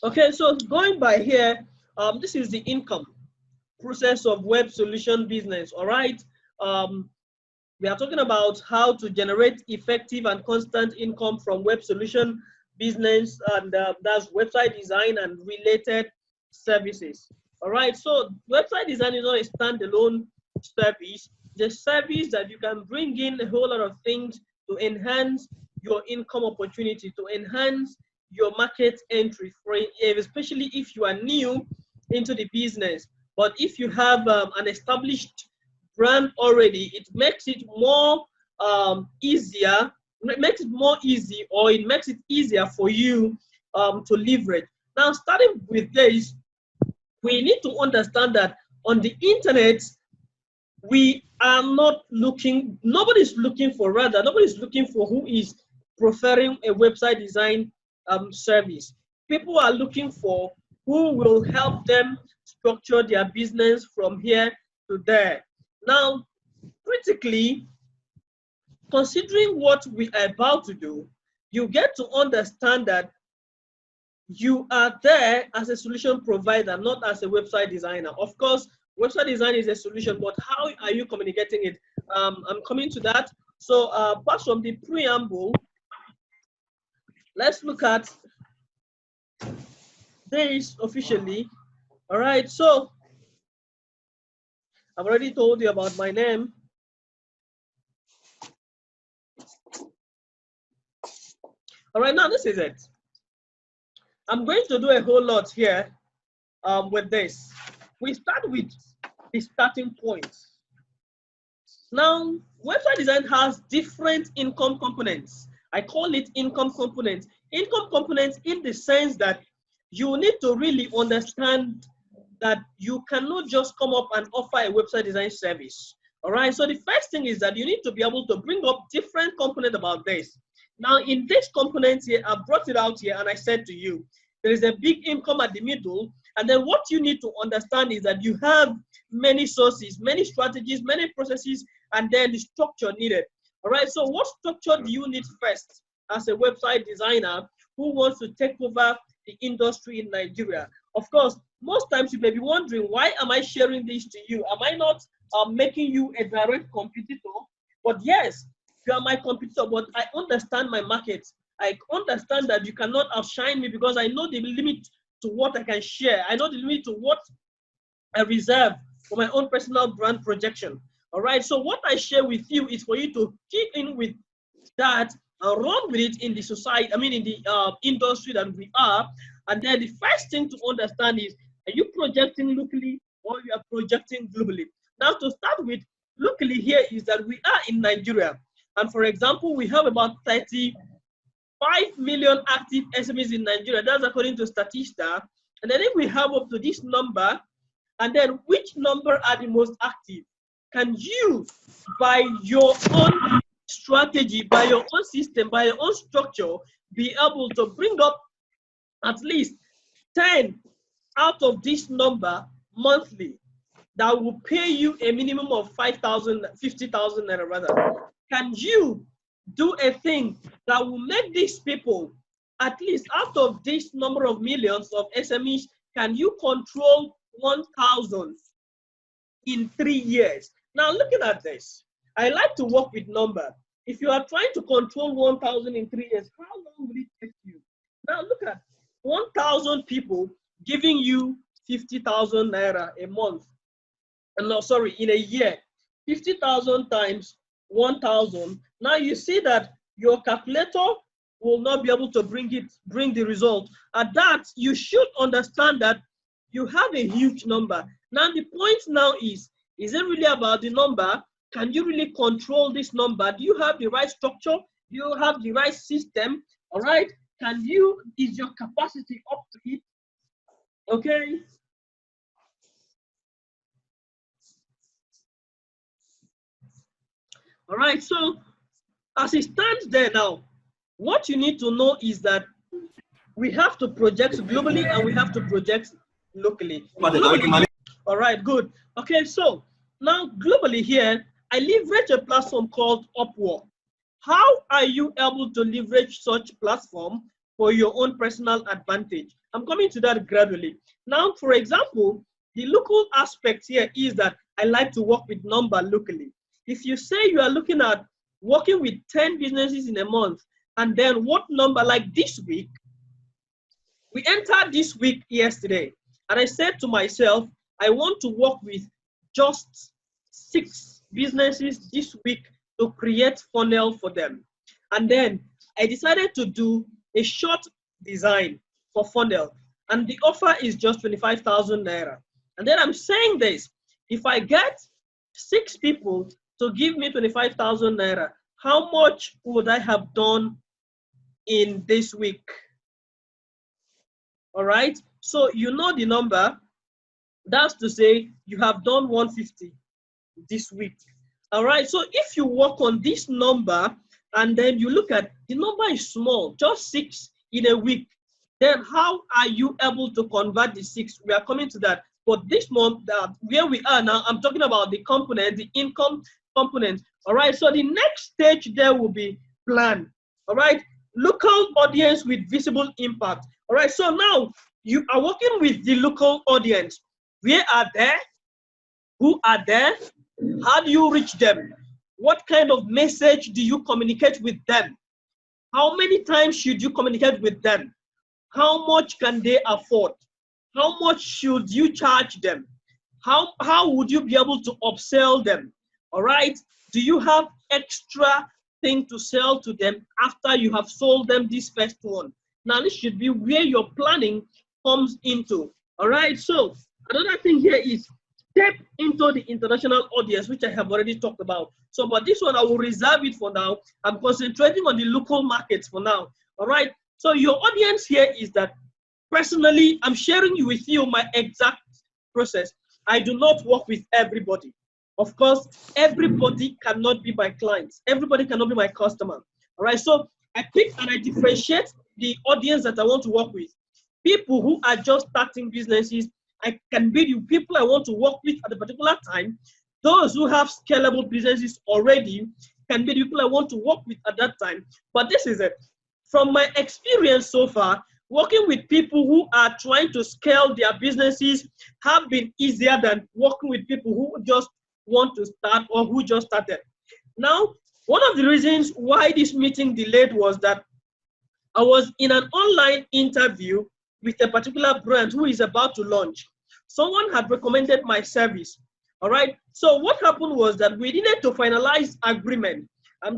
Okay, so going by here, this is the income process of web solution business. All right. We are talking about how to generate effective and constant income from web solution business, and that's website design and related services. All right, so website design is not a standalone service. The service that you can bring in a whole lot of things to enhance your income opportunity, to enhance your market entry, for especially if you are new into the business. But if you have an established brand already, it makes it more easier, it makes it more easy, or it makes it easier for you to leverage. Now, starting with this, we need to understand that on the internet, we are not looking, nobody's looking for who is preferring a website design service. People are looking for who will help them structure their business from here to there. Now, critically, considering what we are about to do, you get to understand that you are there as a solution provider, not as a website designer. Of course, website design is a solution, but how are you communicating it? I'm coming to that. So apart from the preamble, let's look at this officially. All right, so I've already told you about my name. All right, now this is it. I'm going to do a whole lot here with this. We start with the starting point. Now, website design has different income components. I call it income components. Income components in the sense that you need to really understand that you cannot just come up and offer a website design service. All right, so the first thing is that you need to be able to bring up different components about this. Now, in this component here, I brought it out here and I said to you, there is a big income at the middle. And then what you need to understand is that you have many sources, many strategies, many processes, and then the structure needed. All right, so what structure do you need first as a website designer who wants to take over the industry in Nigeria? Of course, most times you may be wondering, why am I sharing this to you? Am I not making you a direct competitor? But yes, you are my competitor, but I understand my market. I understand that you cannot outshine me because I know the limit to what I can share. I know the limit to what I reserve for my own personal brand projection. All right, so what I share with you is for you to keep in with that and run with it in the society, in the industry that we are. And then the first thing to understand is, are you projecting locally or you are projecting globally? Now, to start with, locally here is that we are in Nigeria. And for example, we have about 35 million active SMEs in Nigeria. That's according to Statista. And then if we have up to this number, and then which number are the most active? Can you, by your own strategy, by your own system, by your own structure, be able to bring up at least 10 out of this number monthly that will pay you a minimum of 5,000, 50,000 naira rather? Can you do a thing that will make these people, at least out of this number of millions of SMEs, can you control 1,000 in 3 years? Now, looking at this, I like to work with number. If you are trying to control 1,000 in 3 years, how long will it take you? Now, look at 1,000 people giving you 50,000 naira a month. No, sorry, in a year. 50,000 times 1,000. Now you see that your calculator will not be able to bring the result. At that, you should understand that you have a huge number. Now the point now is it really about the number? Can you really control this number? Do you have the right structure? Do you have the right system? All right. Is your capacity up to it? Okay. All right, so as it stands there now, what you need to know is that we have to project globally and we have to project locally. All right, good. Okay, so now globally here, I leverage a platform called Upwork. How are you able to leverage such platform? for your own personal advantage. I'm coming to that gradually. Now, for example, the local aspect here is that I like to work with number locally. If you say you are looking at working with 10 businesses in a month, and then what number, like this week, we entered this week yesterday, and I said to myself, I want to work with just 6 businesses this week to create funnel for them. And then I decided to do a short design for funnel, and the offer is just 25,000 naira. And then I'm saying this, if I get 6 people to give me 25,000 naira, how much would I have done in this week? All right, so you know the number. That's to say you have done 150 this week. All right, so if you work on this number and then you look at the number is small, just 6 in a week, then how are you able to convert the 6? We are coming to that. But this month, where we are now, I'm talking about the component, the income component. All right, so the next stage there will be plan. All right, local audience with visible impact. All right, so now you are working with the local audience. Where are they? Who are there? How do you reach them? What kind of message do you communicate with them? How many times should you communicate with them? How much can they afford? How much should you charge them? How would you be able to upsell them? All right. Do you have extra thing to sell to them after you have sold them this first one? Now this should be where your planning comes into. All right. So another thing here is step into the international audience, which I have already talked about. So, but this one I will reserve it for now. I'm concentrating on the local markets for now. All right. So your audience here is that personally, I'm sharing with you my exact process. I do not work with everybody. Of course, everybody cannot be my clients. Everybody cannot be my customer. All right. So I pick and I differentiate the audience that I want to work with. People who are just starting businesses, I can be the people I want to work with at a particular time. Those who have scalable businesses already can be the people I want to work with at that time. But this is it. From my experience so far, working with people who are trying to scale their businesses have been easier than working with people who just want to start or who just started. Now, one of the reasons why this meeting delayed was that I was in an online interview with a particular brand who is about to launch. Someone had recommended my service. All right. So what happened was that we needed to finalize agreement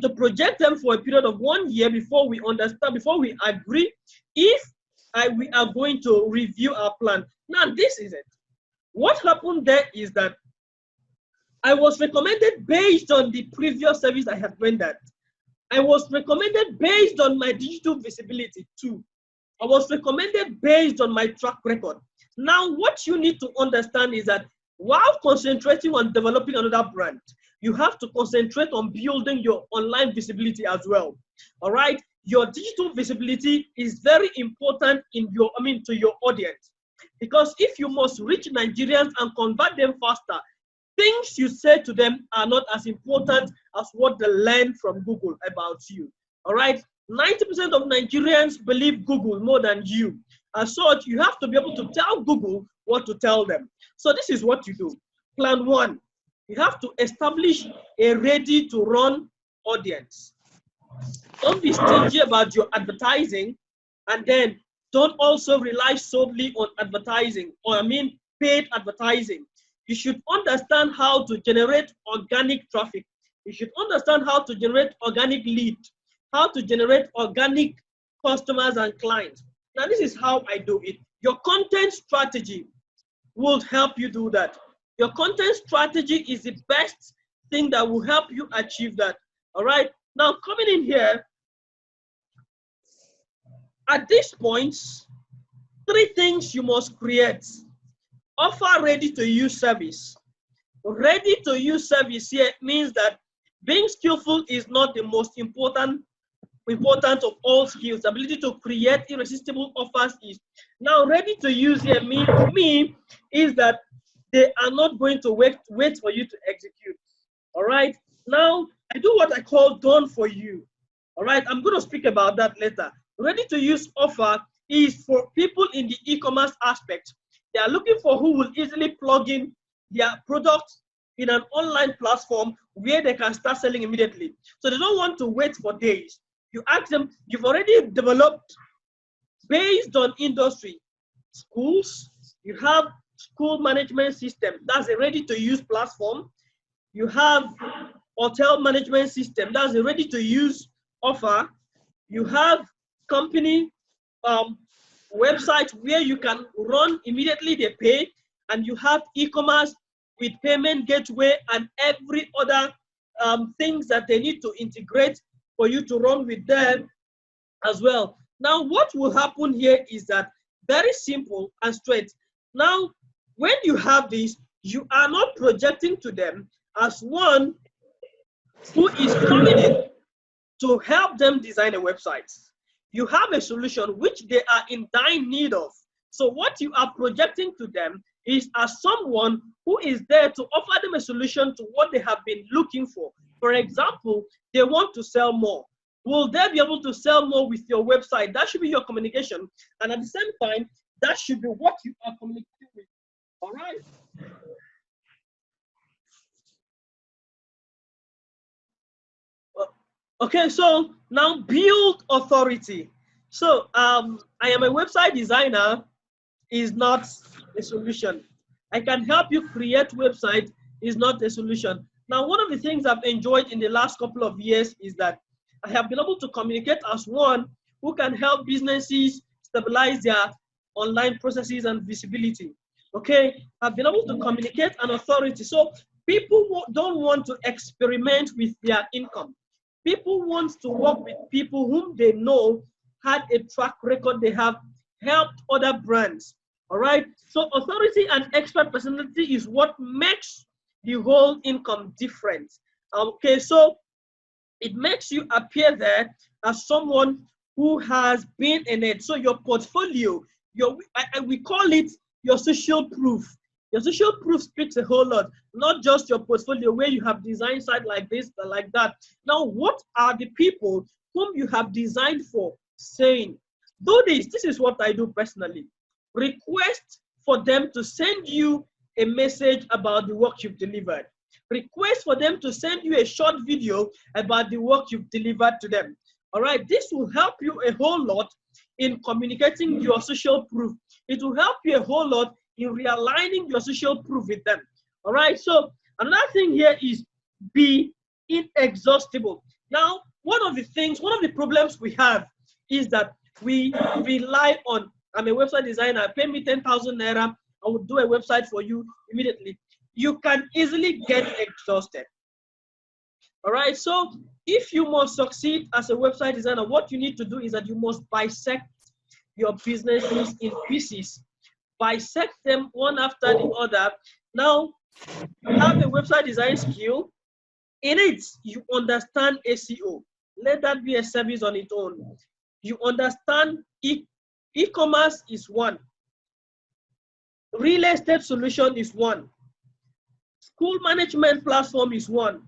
to project them for a period of 1 year before we understand, before we agree if we are going to review our plan. Now, this is it. What happened there is that I was recommended based on the previous service I had rendered. I was recommended based on my digital visibility too. I was recommended based on my track record. Now, what you need to understand is that while concentrating on developing another brand, you have to concentrate on building your online visibility as well. All right. Your digital visibility is very important in your, to your audience, because if you must reach Nigerians and convert them faster, things you say to them are not as important as what they learn from Google about you. All right. 90% of Nigerians believe Google more than you. As such, you have to be able to tell Google what to tell them. So this is what you do. Plan 1, you have to establish a ready-to-run audience. Don't be stingy about your advertising, and then don't also rely solely on advertising, or paid advertising. You should understand how to generate organic traffic. You should understand how to generate organic lead, how to generate organic customers and clients. Now, this is how I do it. Your content strategy will help you do that. Your content strategy is the best thing that will help you achieve that. All right. Now, coming in here, at this point, 3 things you must create. Offer ready-to-use service. Ready-to-use service here means that being skillful is not the most important of all skills. The ability to create irresistible offers is. Now, ready to use here to me is that they are not going to wait for you to execute. All right. Now, I do what I call done for you. All right. I'm going to speak about that later. Ready-to-use offer is for people in the e-commerce aspect. They are looking for who will easily plug in their products in an online platform where they can start selling immediately. So they don't want to wait for days. You ask them, you've already developed based on industry. Schools, you have school management system. That's a ready-to-use platform. You have hotel management system. That's a ready-to-use offer. You have company website where you can run immediately they pay, and you have e-commerce with payment gateway and every other things that they need to integrate for you to run with them as well. Now, what will happen here is that very simple and straight. Now, when you have this, you are not projecting to them as one who is coming in to help them design a website. You have a solution which they are in dire need of. So what you are projecting to them is as someone who is there to offer them a solution to what they have been looking for. For example, they want to sell more. Will they be able to sell more with your website? That should be your communication. And at the same time, that should be what you are communicating with. All right? Okay, so now build authority. So I am a website designer is not a solution. I can help you create website is not a solution. Now, one of the things I've enjoyed in the last couple of years is that I have been able to communicate as one who can help businesses stabilize their online processes and visibility. Okay, I've been able to communicate an authority. So people don't want to experiment with their income. People want to work with people whom they know had a track record, they have helped other brands. All right. So authority and expert personality is what makes the whole income different. Okay. So it makes you appear there as someone who has been in it. So your portfolio, we call it your social proof. Your social proof speaks a whole lot, not just your portfolio where you have designed site like this, like that. Now, what are the people whom you have designed for saying? Do this. This is what I do personally. Request for them to send you a message about the work you've delivered. Request for them to send you a short video about the work you've delivered to them. All right, this will help you a whole lot in communicating your social proof. It will help you a whole lot in realigning your social proof with them. All right, so another thing here is be inexhaustible. Now, one of the problems we have is that we rely on, I'm a website designer, pay me 10,000 naira, I will do a website for you immediately. You can easily get exhausted. All right, so if you must succeed as a website designer, what you need to do is that you must bisect your businesses in pieces. Bisect them one after the other. Now, you have a website design skill. In it, you understand SEO. Let that be a service on its own. You understand e-commerce is one. Real estate solution is one. School management platform is one.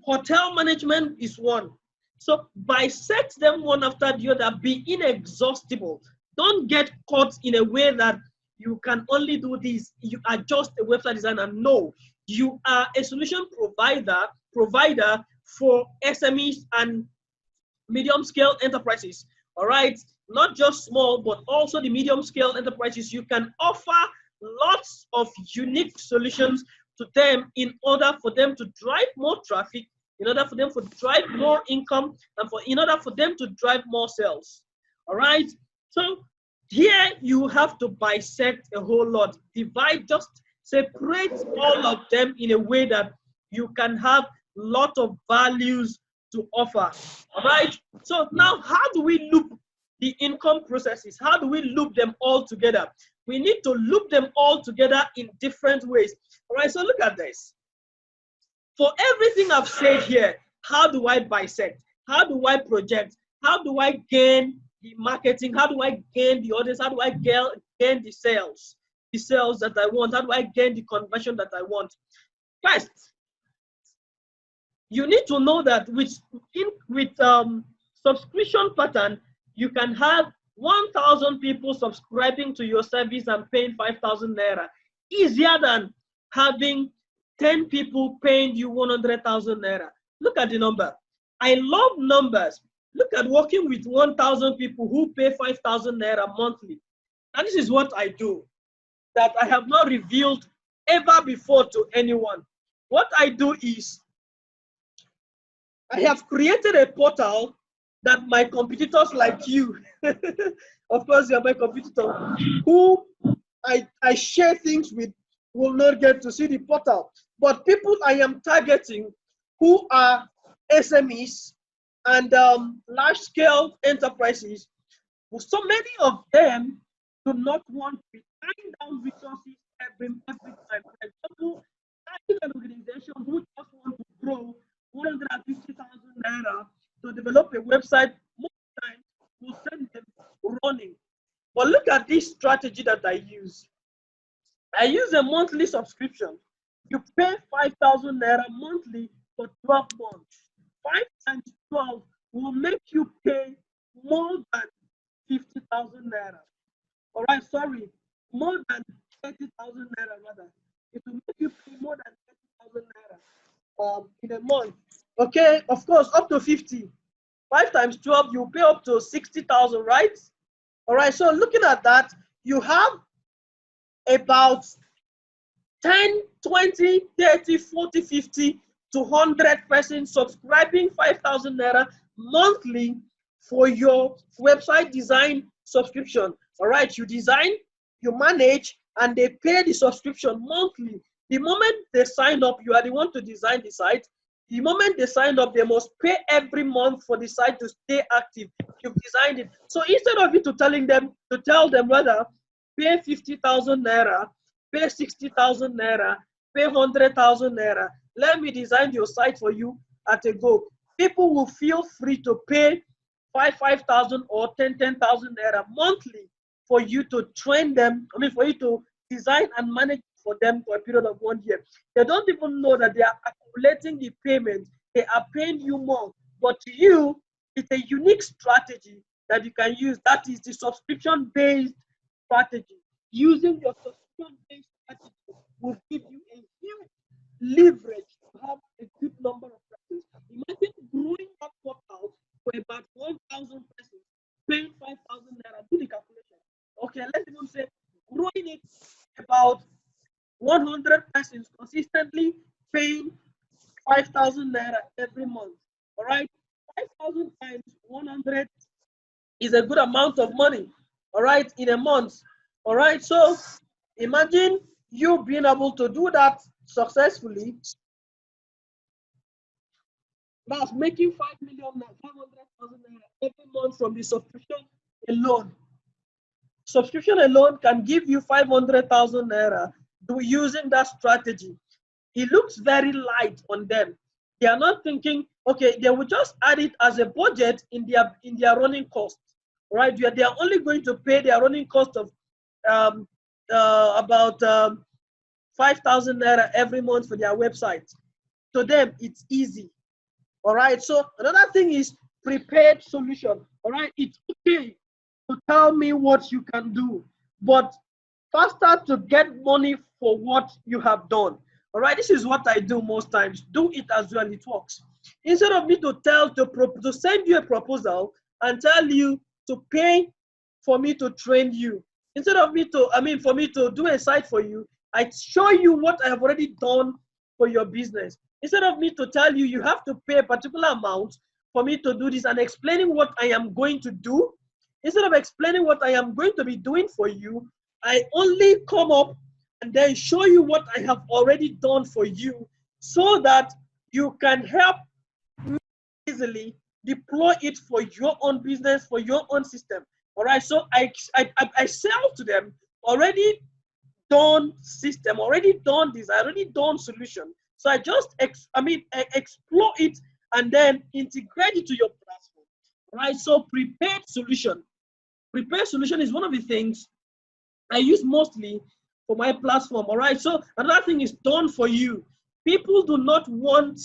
Hotel management is one. So bisect them one after the other. Be inexhaustible. Don't get caught in a way that you can only do this. You are just a website designer. No, you are a solution provider for SMEs and medium-scale enterprises. All right, not just small, but also the medium-scale enterprises. You can offer lots of unique solutions to them in order for them to drive more traffic, in order for them to drive more income, and in order for them to drive more sales. All right, so here you have to bisect a whole lot, divide, just separate all of them in a way that you can have a lot of values to offer. All right, so now how do we loop the income processes? How do we loop them all together? We need to loop them all together in different ways. All right, so look at this. For everything I've said here, how do I bisect? How do I project? How do I gain the marketing? How do I gain the audience? How do I gain the sales? The sales that I want? How do I gain the conversion that I want? First, you need to know that with subscription pattern, you can have 1,000 people subscribing to your service and paying 5,000 naira. Easier than having 10 people paying you 100,000 naira. Look at the number. I love numbers. Look at working with 1,000 people who pay 5,000 naira monthly. And this is what I do that I have not revealed ever before to anyone. What I do is I have created a portal that my competitors like you, of course you're my competitor, who I share things with will not get to see the portal. But people I am targeting who are SMEs and large-scale enterprises, so many of them do not want to be tying down resources every time. For example, I is an organization who just want to grow 150,000 naira to develop a website. Most times will send them running. But look at this strategy that I use. I use a monthly subscription. You pay 5,000 naira monthly for 12 months. 5 times 12 will make you pay more than 50,000 naira. All right, sorry, more than 30,000 naira rather. It will make you pay more than 30,000 naira in a month. Okay, of course, up to 50. 5 times 12, you pay up to 60,000, right? All right, so looking at that, you have about 10, 20, 30, 40, 50 to 100 persons subscribing 5,000 naira monthly for your website design subscription. All right, you design, you manage, and they pay the subscription monthly. The moment they sign up, you are the one to design the site. The moment they sign up, they must pay every month for the site to stay active. You've designed it. So instead of you to tell them rather, pay 50,000 naira, pay 60,000 naira, pay 100,000 naira, let me design your site for you at a go. People will feel free to pay 5,000 or 10,000 naira monthly for you to train them, for you to design and manage for them for a period of 1 year. They don't even know that they are accumulating the payment. They are paying you more. But to you, it's a unique strategy that you can use. That is the subscription-based strategy. Using your subscription-based strategy will give you a huge leverage to have a good number of persons. Imagine growing that portal for about 1,000 persons, paying 5,000 naira. Do the calculation. Okay, let's even say growing it about 100 persons consistently paying 5,000 naira every month. All right, 5,000 times 100 is a good amount of money. All right, in a month. All right, so imagine you being able to do that successfully. That's making 5,500,000 naira every month from the subscription alone. Subscription alone can give you 500,000 naira using that strategy. It looks very light on them. They are not thinking, okay, they will just add it as a budget in their running cost, right? They are only going to pay their running cost of about 5,000 naira every month for their website. To them, it's easy. All right. So another thing is prepared solution. All right. It's okay to tell me what you can do, but faster to get money for what you have done. All right. This is what I do most times. Do it as well. It works. Instead of me to send you a proposal and tell you to pay for me to train you, instead of for me to do a site for you, I show you what I have already done for your business. Instead of me to tell you you have to pay a particular amount for me to do this and explaining what I am going to do, instead of explaining what I am going to be doing for you, I only come up and then show you what I have already done for you so that you can help me easily deploy it for your own business, for your own system. All right, so I sell to them already done system, already done this, already done solution. So I just explore it and then integrate it to your platform. Right? So prepared solution. Prepared solution is one of the things I use mostly for my platform. All right. So another thing is done for you. People do not want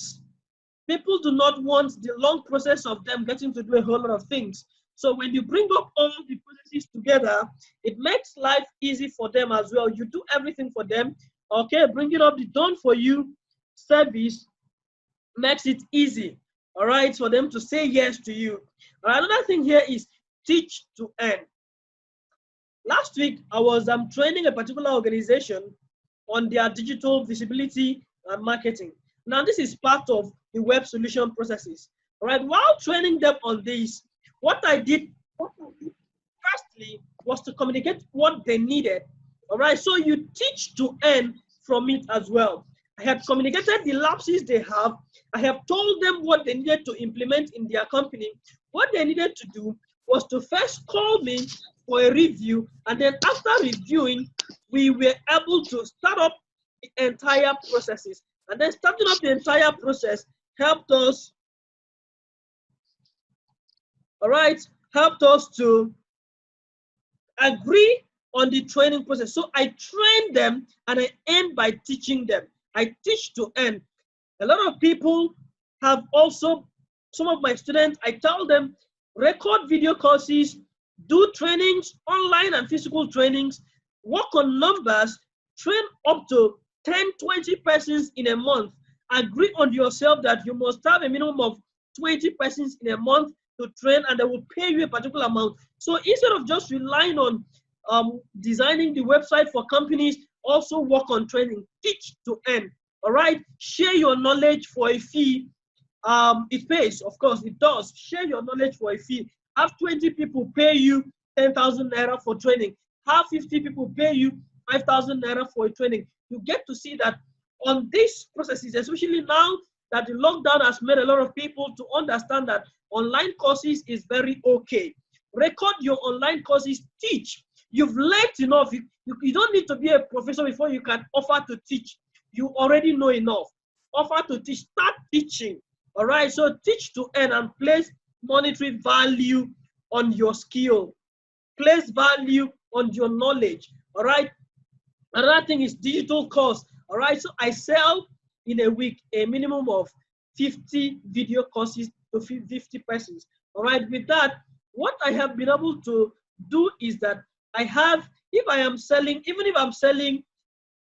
the long process of them getting to do a whole lot of things. So when you bring up all the processes together, it makes life easy for them as well. You do everything for them. Okay, bringing up the done for you service makes it easy, all right, for them to say yes to you. Another thing here is teach to earn. Last week, I was training a particular organization on their digital visibility and marketing. Now, this is part of the web solution processes. All right, while training them on this, what I did firstly was to communicate what they needed. All right, so you teach to earn from it as well. I have communicated the lapses they have. I have told them what they needed to implement in their company. What they needed to do was to first call me for a review, and then after reviewing, we were able to start up the entire processes. And then starting up the entire process helped us, all right, helped us to agree on the training process. So I train them and I end by teaching them. I teach to earn. A lot of people have also, some of my students, I tell them, record video courses, do trainings, online and physical trainings, work on numbers, train up to 10, 20 persons in a month. Agree on yourself that you must have a minimum of 20 persons in a month to train, and they will pay you a particular amount. So instead of just relying on designing the website for companies, also work on training. Teach to earn. All right, share your knowledge for a fee. It pays, of course, it does. Share your knowledge for a fee. Have 20 people pay you 10,000 naira for training. Have 50 people pay you 5,000 naira for a training. You get to see that on these processes, especially now that the lockdown has made a lot of people to understand that online courses is very okay. Record your online courses, teach. You've learned enough. You don't need to be a professor before you can offer to teach. You already know enough. Offer to teach, start teaching. All right, so teach to earn and place monetary value on your skill. Place value on your knowledge. All right. Another thing is digital course. All right, so I sell in a week a minimum of 50 video courses to 50 persons. All right, with that, what I have been able to do is that I have, if I am selling, even if I'm selling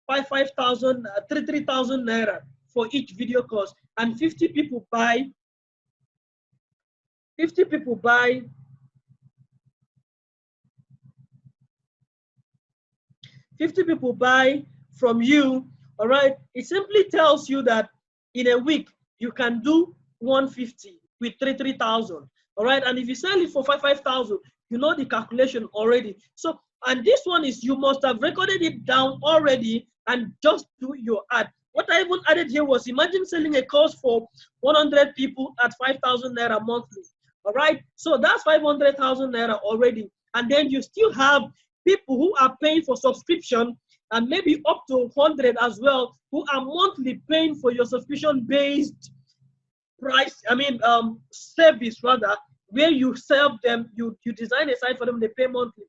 5,000, 3,000 naira for each video course, and 50 people buy 50 people buy from you, all right, it simply tells you that in a week you can do 150 with 3,000, all right, and if you sell it for 5,000, you know the calculation already. So, and this one is you must have recorded it down already and just do your ad. What I even added here was, imagine selling a course for 100 people at 5,000 naira monthly. All right, so that's 500,000 naira already, and then you still have people who are paying for subscription, and maybe up to 100 as well, who are monthly paying for your subscription-based price. Service rather, where you serve them, you design a site for them, they pay monthly.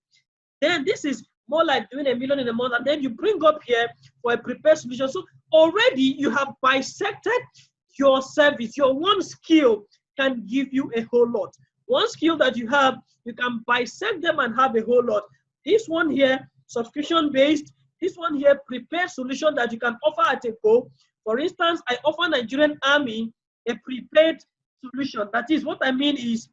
Then this is more like doing $1 million in a month, and then you bring up here for a prepared solution. So already you have bisected your service. Your one skill can give you a whole lot. One skill that you have, you can bisect them and have a whole lot. This one here, subscription based. This one here, prepared solution that you can offer at a go. For instance, I offer Nigerian Army a prepared solution. That is, what I mean is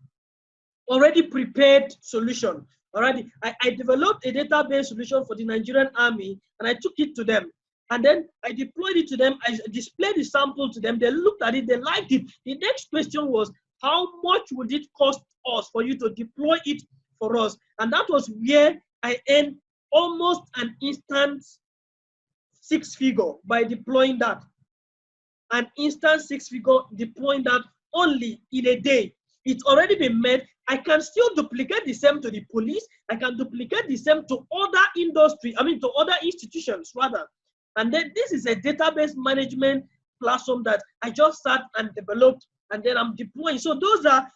already prepared solution. Already, I developed a database solution for the Nigerian Army, and I took it to them. And then I deployed it to them. I displayed the sample to them. They looked at it. They liked it. The next question was, how much would it cost us for you to deploy it for us? And that was where I earned almost an instant 6-figure by deploying that. An instant 6-figure deploying that only in a day. It's already been made. I can still duplicate the same to the police. I can duplicate the same to to other institutions rather. And then this is a database management platform that I just sat and developed, and then I'm deploying. So those are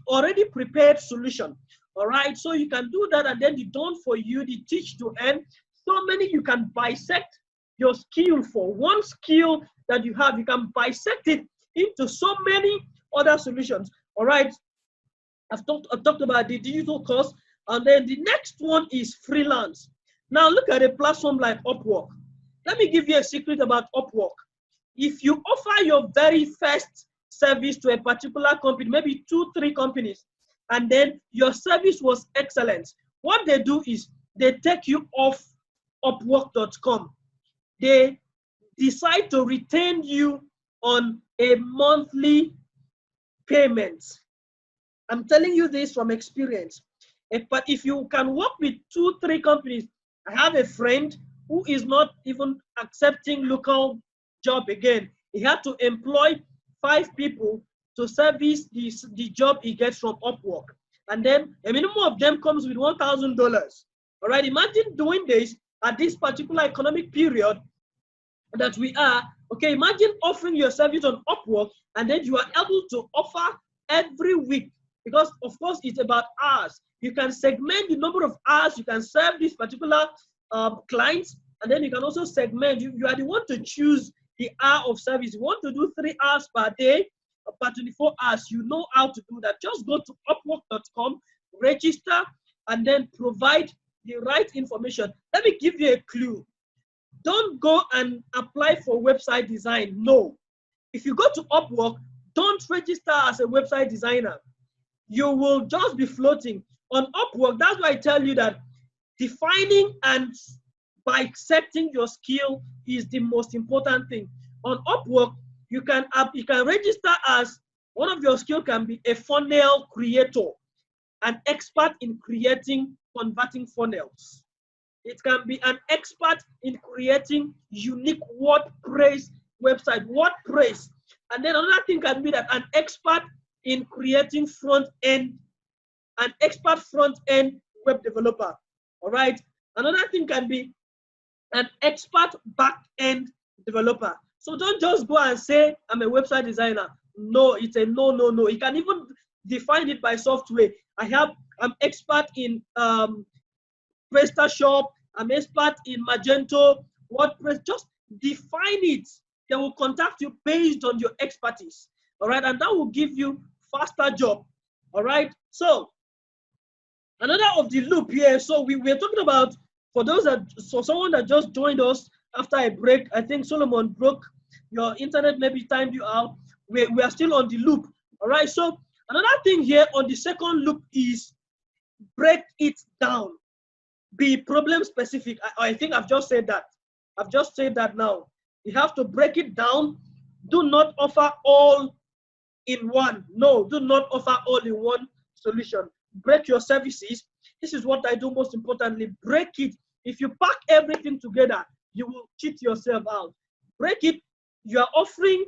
already prepared solution. All right, so you can do that, and then the done for you, the teach to earn. So many you can bisect your skill for. One skill that you have, you can bisect it into so many other solutions. All right, I've talked about the digital course, and then the next one is freelance. Now look at a platform like Upwork. Let me give you a secret about Upwork. If you offer your very first service to a particular company, maybe 2, 3 companies, and then your service was excellent, what they do is they take you off Upwork.com. They decide to retain you on a monthly payment. I'm telling you this from experience. But if you can work with 2, 3 companies, I have a friend who is not even accepting local job again. He had to employ 5 people to service the job he gets from Upwork. And then a minimum of them comes with $1,000. All right, imagine doing this at this particular economic period that we are. Okay, imagine offering your service on Upwork, and then you are able to offer every week, because of course it's about hours. You can segment the number of hours you can serve this particular clients, and then you can also segment. You are the one to choose the hour of service. You want to do 3 hours per day, per 24 hours. You know how to do that. Just go to upwork.com, register, and then provide the right information. Let me give you a clue. Don't go and apply for website design. No. If you go to Upwork, don't register as a website designer. You will just be floating. On Upwork, that's why I tell you that defining and bisecting your skill is the most important thing. On Upwork, you can register as one of your skills can be a funnel creator, an expert in creating converting funnels. It can be an expert in creating unique WordPress website, WordPress. And then another thing can be that an expert in creating front-end, an expert front-end web developer. All right. Another thing can be an expert back-end developer. So don't just go and say, I'm a website designer. No, it's a no, no, no. You can even define it by software. I'm expert in PrestaShop, I'm expert in Magento, WordPress. Just define it. They will contact you based on your expertise. All right, and that will give you faster job. All right. So another of the loop here. So we're talking about, for those that, so someone that just joined us after a break, I think Solomon broke your internet, maybe timed you out. We are still on the loop. All right. So another thing here on the second loop is break it down. Be problem specific. I think I've just said that. I've just said that now. You have to break it down. Do not offer all in one. No, do not offer all in one solution. Break your services. This is what I do most importantly. Break it. If you pack everything together, you will cheat yourself out. Break it. You are offering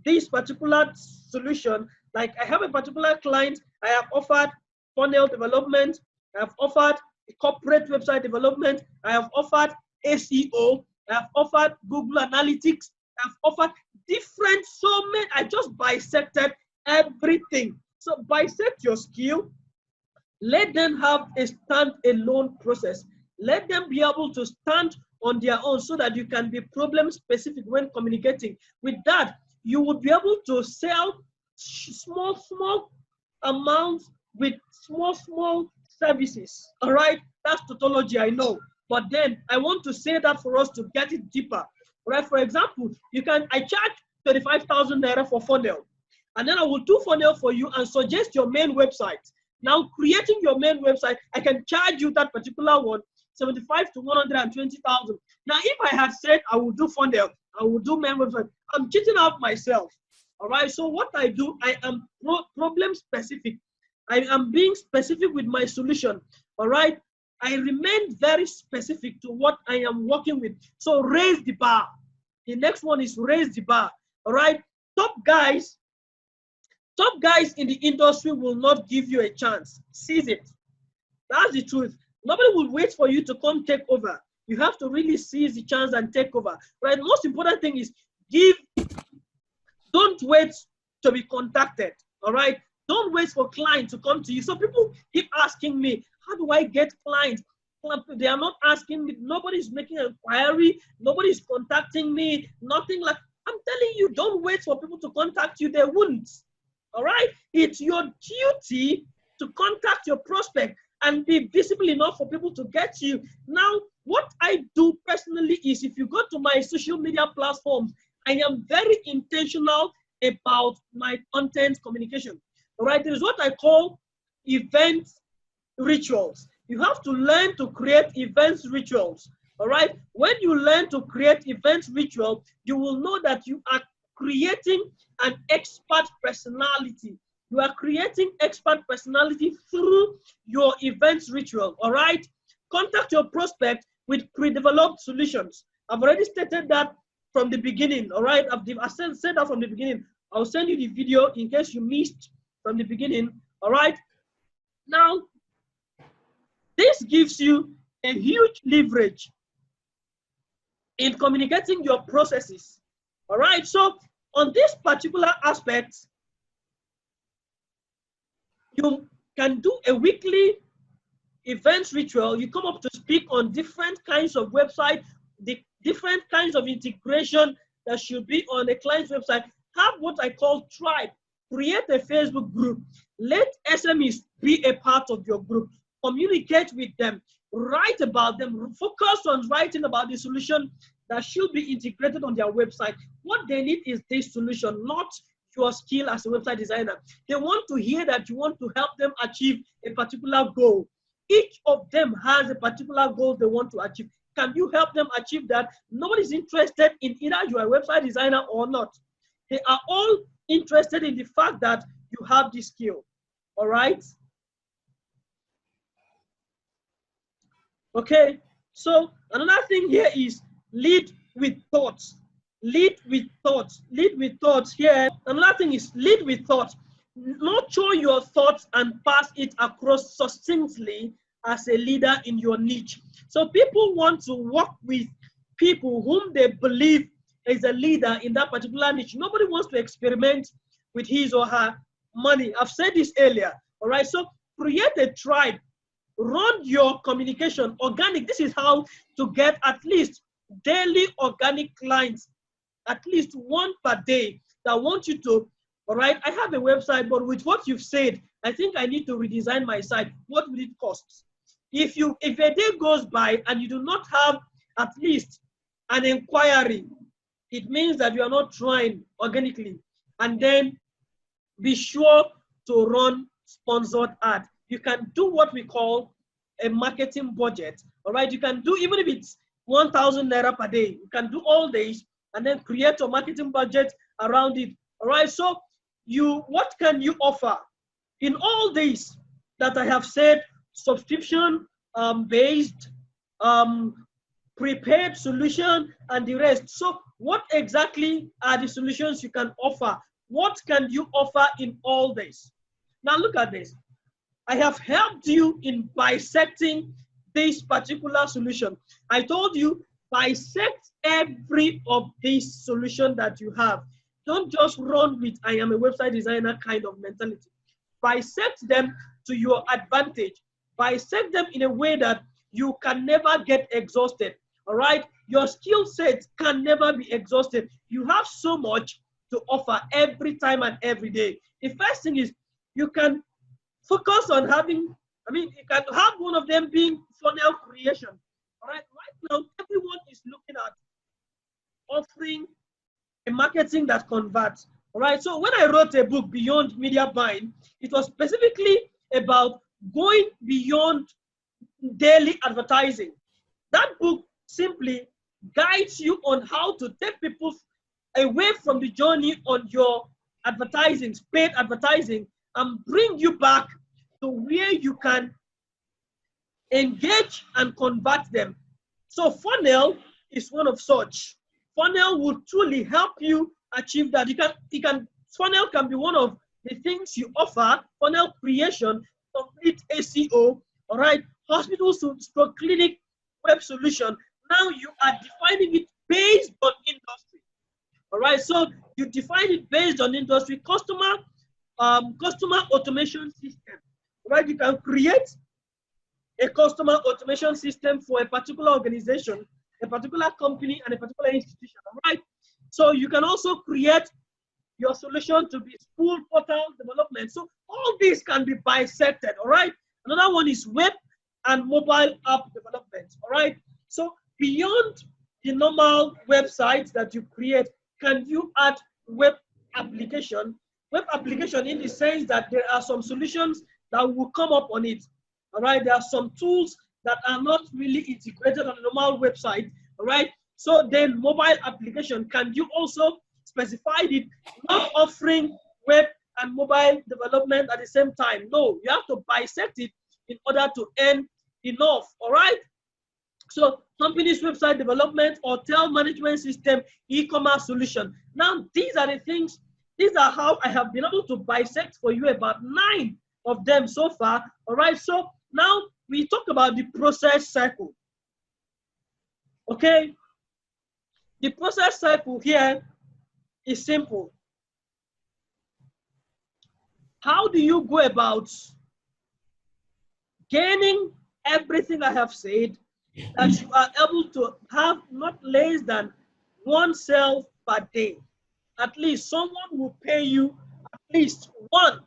this particular solution. Like I have a particular client, I have offered funnel development, I have offered corporate website development, I have offered SEO, I have offered Google Analytics, I have offered different, so many. I just bisected everything. So bisect your skill. Let them have a stand-alone process. Let them be able to stand on their own so that you can be problem specific when communicating. With that, you would be able to sell small amounts with small services. All right, that's tautology, I know, but then I want to say that for us to get it deeper. All right, for example, I charge 35,000 naira for funnel, and then I will do funnel for you and suggest your main website. Now, creating your main website, I can charge you that particular one 75 to 120,000. Now, if I had said I will do funnel, I will do main website, I'm cheating out myself. All right, so what I do, I am problem specific. I am being specific with my solution. All right, I remain very specific to what I am working with. So raise the bar. The next one is raise the bar. All right, top guys in the industry will not give you a chance. Seize it. That's the truth. Nobody will wait for you to come take over. You have to really seize the chance and take over. Right? The most important thing is don't wait to be contacted. All right? Don't wait for clients to come to you. So people keep asking me, how do I get clients? They are not asking me. Nobody's making an inquiry. Nobody's contacting me. Nothing like, I'm telling you, don't wait for people to contact you. They wouldn't. All right? It's your duty to contact your prospect and be visible enough for people to get you. Now, what I do personally is, if you go to my social media platforms, I am very intentional about my content communication. All right, there is what I call event rituals. You have to learn to create events rituals. All right, when you learn to create events ritual, you will know that you are creating an expert personality. You are creating expert personality through your events ritual. All right, contact your prospect with pre-developed solutions. I've already stated that from the beginning. All right, I've said that from the beginning. I'll send you the video in case you missed from the beginning. All right, now this gives you a huge leverage in communicating your processes. All right, so on this particular aspect, you can do a weekly events ritual. You come up to speak on different kinds of website, the different kinds of integration that should be on a client's website. Have what I call tribe. Create a Facebook group. Let SMEs be a part of your group. Communicate with them. Write about them. Focus on writing about the solution that should be integrated on their website. What they need is this solution, not your skill as a website designer. They want to hear that you want to help them achieve a particular goal. Each of them has a particular goal they want to achieve. Can you help them achieve that? Nobody's interested in either you are a website designer or not. They are all interested in the fact that you have this skill. All right? Okay, so another thing here is lead with thoughts. Lead with thoughts. Lead with thoughts here. Another thing is lead with thoughts. Nurture your thoughts and pass it across succinctly as a leader in your niche. So people want to work with people whom they believe is a leader in that particular niche. Nobody wants to experiment with his or her money. I've said this earlier. All right, so create a tribe. Run your communication organic. This is how to get at least daily organic clients, at least one per day that want you to. All right, I have a website, but with what you've said, I think I need to redesign my site. What will it cost? If a day goes by and you do not have at least an inquiry, it means that you are not trying organically. And then be sure to run sponsored ad. You can do what we call a marketing budget. All right, you can do, even if it's 1,000 naira per day, you can do all days and then create a marketing budget around it. All right, so what can you offer in all these that I have said? Subscription based, prepaid solution, and the rest. So what exactly are the solutions you can offer? What can you offer in all this? Now look at this. I have helped you in bisecting this particular solution. I told you, bisect every of these solutions that you have. Don't just run with I am a website designer kind of mentality. Bisect them to your advantage. Bisect them in a way that you can never get exhausted. All right? Your skill set can never be exhausted. You have so much to offer every time and every day. The first thing is you can focus on having, you can have one of them being funnel creation. All right? Right now, everyone is looking at offering a marketing that converts. All right? So when I wrote a book, Beyond Media Buying, it was specifically about going beyond daily advertising. That book simply guides you on how to take people away from the journey on your advertising, paid advertising, and bring you back to where you can engage and convert them. So funnel is one of such. Funnel will truly help you achieve that. Funnel can be one of the things you offer. Funnel creation, complete SEO, all right? Hospital stroke clinic web solution. Now you are defining it based on industry. All right, so you define it based on industry. Customer automation system. All right, you can create a customer automation system for a particular organization, a particular company, and a particular institution. All right, so you can also create your solution to be school portal development. So all these can be bisected, all right? Another one is web and mobile app development, all right? So beyond the normal websites that you create, can you add web application? Web application in the sense that there are some solutions that will come up on it, all right? There are some tools that are not really integrated on a normal website, all right? So then mobile application, can you also specify it, not offering web and mobile development at the same time? No, you have to bisect it in order to earn enough, all right? So company's website development, hotel management system, e-commerce solution. Now, these are the things, these are how I have been able to bisect for you about 9 of them so far, all right? So now we talk about the process cycle, okay? The process cycle here is simple. How do you go about gaining everything I have said, that you are able to have not less than 1 sale per day? At least someone will pay you at least 1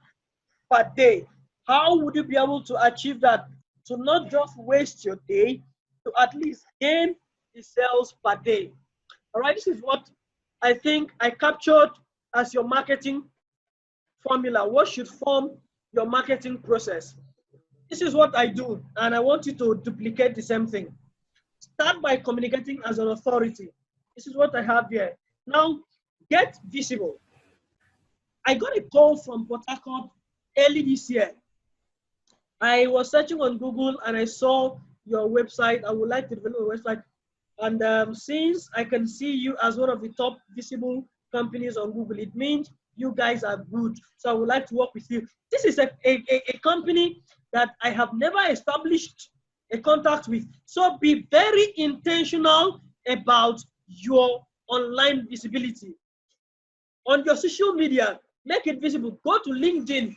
per day. How would you be able to achieve that? To not just waste your day, to at least gain the sales per day. All right, this is what I think I captured as your marketing formula. What should form your marketing process? This is what I do, and I want you to duplicate the same thing. Start by communicating as an authority. This is what I have here. Now, get visible. I got a call from Port Harcourt early this year. I was searching on Google and I saw your website. I would like to develop a website. And since I can see you as one of the top visible companies on Google, it means you guys are good. So I would like to work with you. This is a company that I have never established a contact with. So be very intentional about your online visibility. On your social media, make it visible. Go to LinkedIn.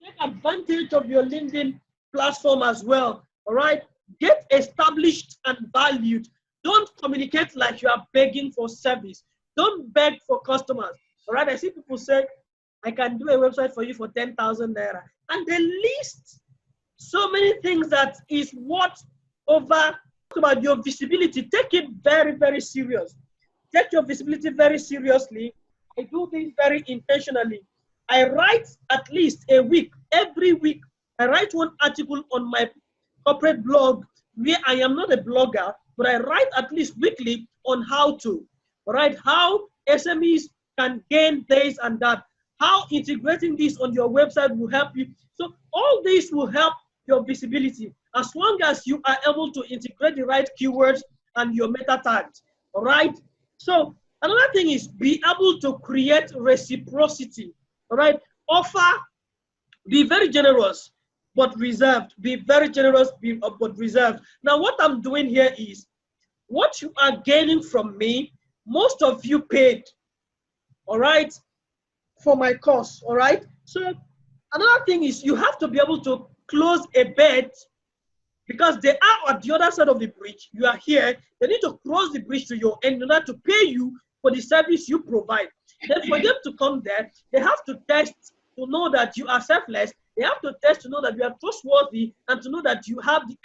Take advantage of your LinkedIn platform as well. All right? Get established and valued. Don't communicate like you are begging for service. Don't beg for customers. All right? I see people say, I can do a website for you for 10,000 naira. And they list so many things that is what over about your visibility. Take it very, very serious. Take your visibility very seriously. I do this very intentionally. I write at least a week, every week. I write 1 article on my corporate blog where I am not a blogger, but I write at least weekly on how to, right? How SMEs can gain this and that. How integrating this on your website will help you. So all this will help your visibility as long as you are able to integrate the right keywords and your meta tags, all right? So another thing is be able to create reciprocity, all right? Offer, be very generous, but reserved. Be very generous, but reserved. Now, what I'm doing here is, what you are gaining from me, most of you paid, all right, for my course, all right? So another thing is you have to be able to close a bet, because they are at the other side of the bridge. You are here. They need to cross the bridge to your end in order to pay you for the service you provide. Then for them to come there, they have to test to know that you are selfless. They have to test to know that you are trustworthy and to know that you have the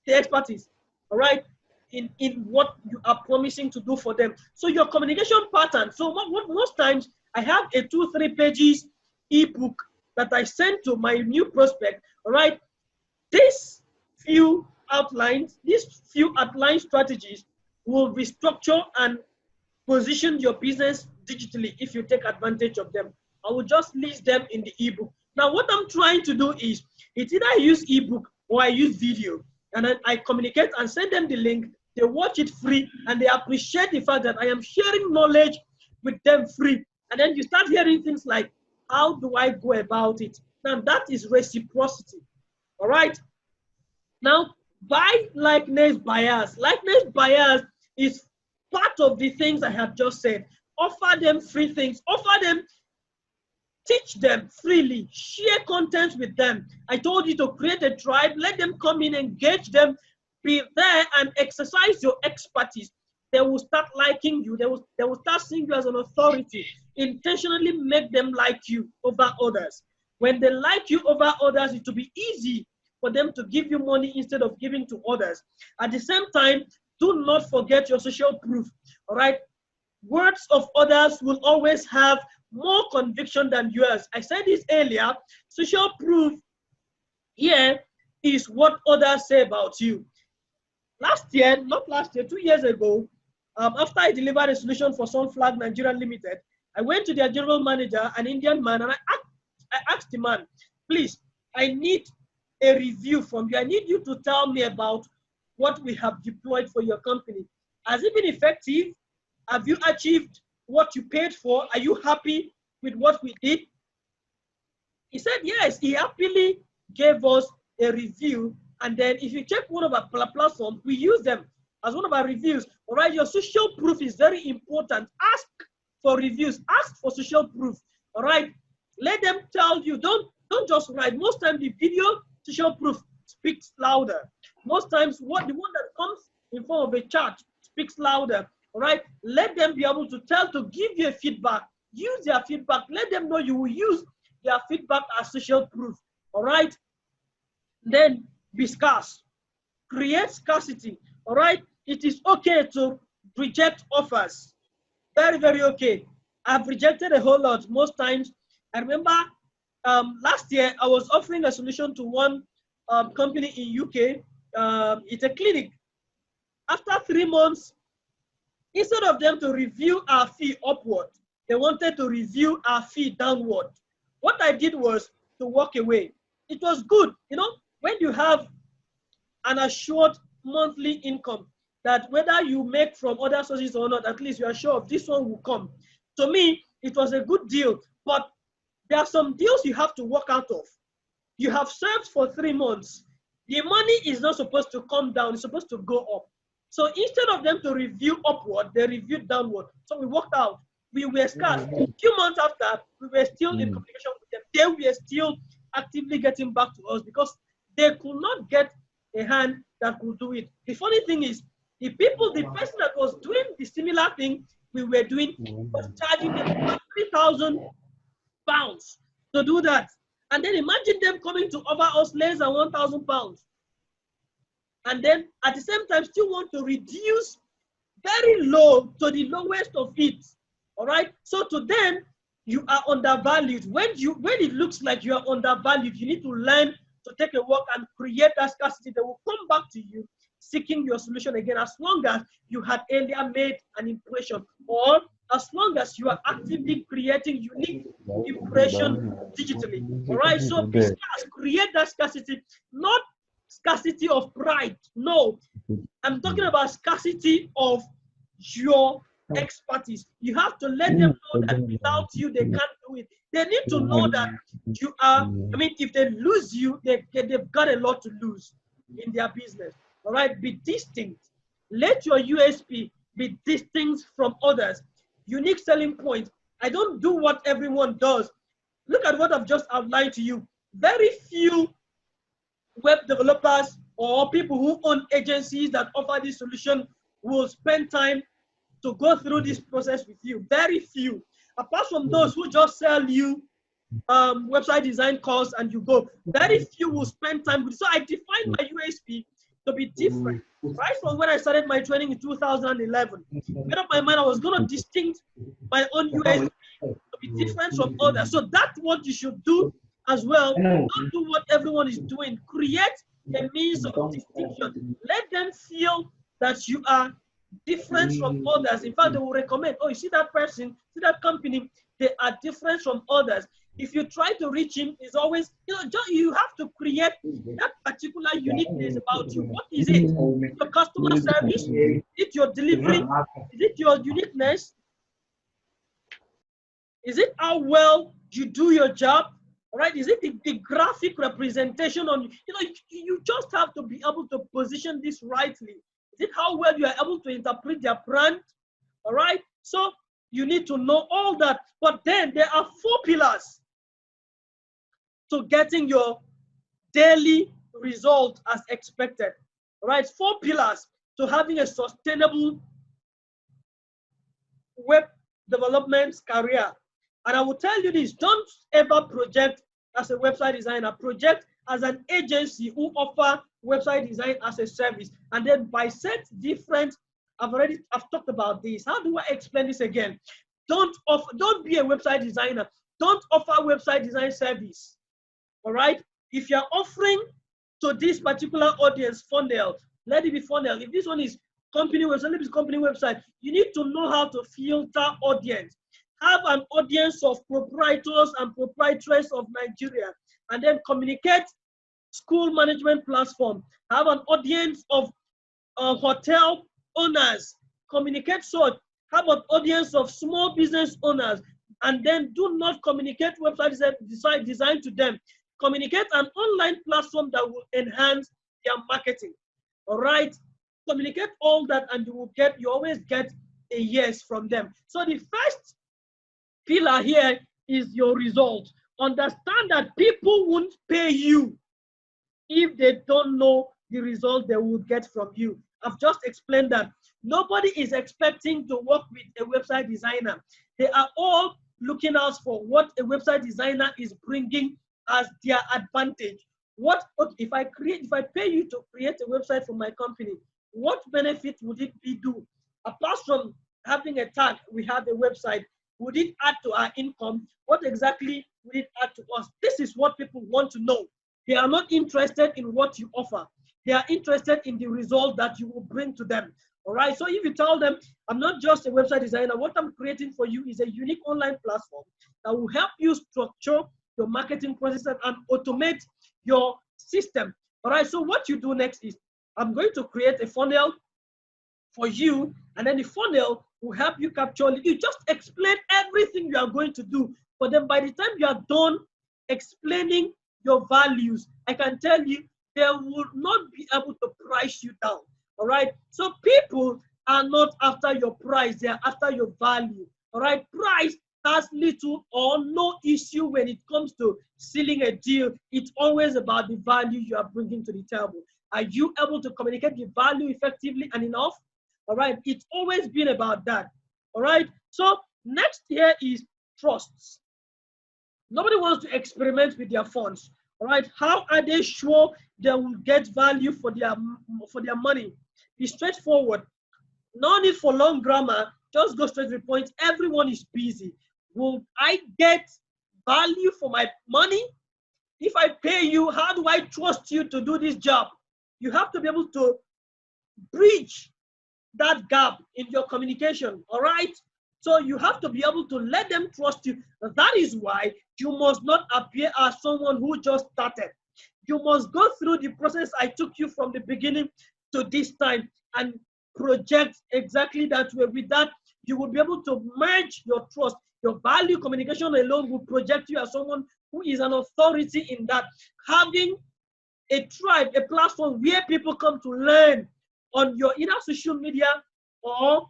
expertise, all right, in what you are promising to do for them. So your communication pattern. So most times I have a 2-3 pages ebook that I send to my new prospect, all right? These few outlined strategies will restructure and position your business digitally if you take advantage of them. I will just list them in the ebook. Now, what I'm trying to do is, it's either I use ebook or I use video, and then I communicate and send them the link. They watch it free, and they appreciate the fact that I am sharing knowledge with them free. And then you start hearing things like, how do I go about it? Now, that is reciprocity, all right? Now, buy likeness bias. Likeness bias is part of the things I have just said. Offer them free things. Offer them, teach them freely. Share content with them. I told you to create a tribe. Let them come in, engage them. Be there and exercise your expertise. they will start liking you. They will start seeing you as an authority. Intentionally make them like you over others. When they like you over others, it will be easy for them to give you money instead of giving to others. At the same time, do not forget your social proof. All right. Words of others will always have more conviction than yours. I said this earlier. Social proof here is what others say about you. Last year, not last year, 2 years ago, after I delivered a solution for Sunflag Nigeria Limited, I went to their general manager, an Indian man, and I asked the man, please, I need a review from you. I need you to tell me about what we have deployed for your company. Has it been effective? Have you achieved what you paid for? Are you happy with what we did? He said yes. He happily gave us a review. And then if you check one of our platforms, we use them as one of our reviews. All right, your social proof is very important. Ask for reviews. Ask for social proof. All right, let them tell you. Don't just write. Most times the video social proof speaks louder. Most times the one that comes in form of a chat speaks louder. All right, let them be able to give you a feedback. Use their feedback. Let them know you will use their feedback as social proof. All right, then be scarce. Create scarcity. All right, it is okay to reject offers. Very, very okay. I've rejected a whole lot most times. I remember last year I was offering a solution to one company in UK. It's a clinic. After 3 months, instead of them to review our fee upward, they wanted to review our fee downward. What I did was to walk away. It was good, you know, when you have an assured monthly income that whether you make from other sources or not, at least you are sure of this one will come. To me, it was a good deal, but there are some deals you have to work out of. You have served for 3 months. The money is not supposed to come down, it's supposed to go up. So instead of them to review upward, they reviewed downward. So we worked out. We were scarce. A few months after, we were still in communication with them. They were still actively getting back to us because they could not get a hand that could do it. The funny thing is, the person that was doing the similar thing we were doing was charging them about £3,000 to do that. And then imagine them coming to offer us less than £1,000. And then at the same time still want to reduce very low to the lowest of it. All right. So to them, you are undervalued. When it looks like you are undervalued, you need to learn to take a walk and create that scarcity. They will come back to you seeking your solution again, as long as you had earlier made an impression, or as long as you are actively creating unique impression digitally. All right. So be scarce, create that scarcity, not scarcity of pride. No, I'm talking about scarcity of your expertise. You have to let them know that without you, they can't do it. They need to know that you are, I mean, if they lose you, they've got a lot to lose in their business. All right, be distinct. Let your USP be distinct from others. Unique selling point. I don't do what everyone does. Look at what I've just outlined to you. Very few web developers or people who own agencies that offer this solution will spend time to go through this process with you. Very few. Apart from those who just sell you website design course and you go, very few will spend time with it. So I defined my USP to be different. Right from when I started my training in 2011, made up my mind I was going to distinct my own USP to be different from others. So that's what you should do as well. Don't do what everyone is doing. Create a means of distinction. Let them feel that you are different from others. In fact, they will recommend, oh, you see that person, see that company, they are different from others. If you try to reach him, it's always, you have to create that particular uniqueness about you. What is it? Your customer service? Is it your delivery? Is it your uniqueness? Is it how well you do your job? All right? Is it the graphic representation on, you just have to be able to position this rightly. Is it how well you are able to interpret their brand? All right? So you need to know all that. But then there are 4 pillars to getting your daily result as expected. All right? 4 pillars to having a sustainable web development career. And I will tell you this, don't ever project as a website designer. Project as an agency who offer website design as a service. And then by set different, I've talked about this. How do I explain this again? Don't be a website designer. Don't offer website design service. All right? If you're offering to this particular audience funnel, let it be funnel. If this one is company website, let it be company website. You need to know how to filter audience. Have an audience of proprietors and proprietors of Nigeria, and then communicate school management platform. Have an audience of hotel owners. Communicate such. Have an audience of small business owners, and then do not communicate website design to them. Communicate an online platform that will enhance their marketing. All right, communicate all that, and you always get a yes from them. So the first pillar here is your result. Understand that people won't pay you if they don't know the result they will get from you. I've just explained that. Nobody is expecting to work with a website designer. They are all looking out for what a website designer is bringing as their advantage. If I pay you to create a website for my company, what benefit would it be do? Apart from having a tag, we have a website. Would it add to our income? What exactly would it add to us? This is what people want to know. They are not interested in what you offer. They are interested in the result that you will bring to them. All right. So if you tell them, I'm not just a website designer, what I'm creating for you is a unique online platform that will help you structure your marketing process and automate your system. All right. So what you do next is, I'm going to create a funnel for you, and then the funnel will help you capture. You just explain everything you are going to do. But then by the time you are done explaining your values, I can tell you they will not be able to price you down. All right. So people are not after your price, they are after your value. All right. Price has little or no issue when it comes to sealing a deal. It's always about the value you are bringing to the table. Are you able to communicate the value effectively and enough? All right. It's always been about that. All right. So next here is trusts. Nobody wants to experiment with their funds. All right. How are they sure they will get value for their money? Be straightforward. No need for long grammar. Just go straight to the point. Everyone is busy. Will I get value for my money? If I pay you, how do I trust you to do this job? You have to be able to bridge that gap in your communication. All right. So you have to be able to let them trust you. That is why you must not appear as someone who just started. You must go through the process I took you from the beginning to this time and project exactly that way. With that, you will be able to merge your trust. Your value communication alone will project you as someone who is an authority in that. Having a tribe, a platform where people come to learn on your either social media or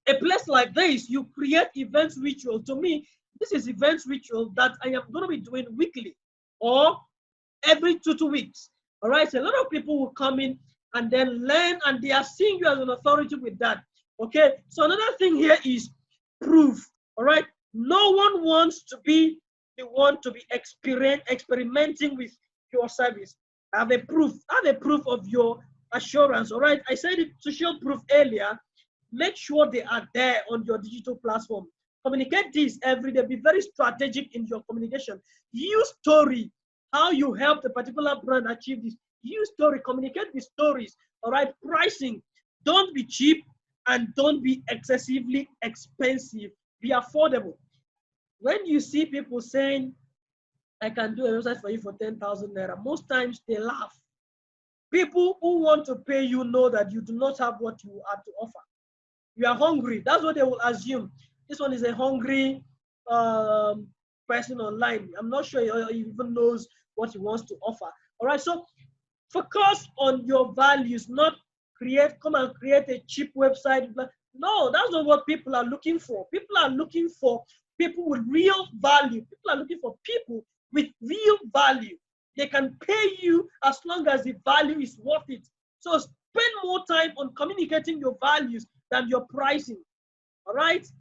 a place like this, you create events ritual. To me, this is events ritual that I am going to be doing weekly or every 2 weeks. All right. So a lot of people will come in and then learn, and they are seeing you as an authority with that. Okay. So another thing here is proof. All right. No one wants to be the one to be experimenting with your service. Have a proof of your assurance. All right. I said it, social proof earlier. Make sure they are there on your digital platform. Communicate this every day. Be very strategic in your communication. Use story. How you help the particular brand achieve this. Use story. Communicate with stories. All right. Pricing. Don't be cheap and don't be excessively expensive. Be affordable. When you see people saying, I can do a website for you for 10,000 naira, most times they laugh. People who want to pay you know that you do not have what you have to offer. You are hungry. That's what they will assume. This one is a hungry person online. I'm not sure he even knows what he wants to offer. All right. So focus on your values, not come and create a cheap website. No, that's not what people are looking for. People are looking for people with real value. People are looking for people with real value. They can pay you as long as the value is worth it. So spend more time on communicating your values than your pricing. All right.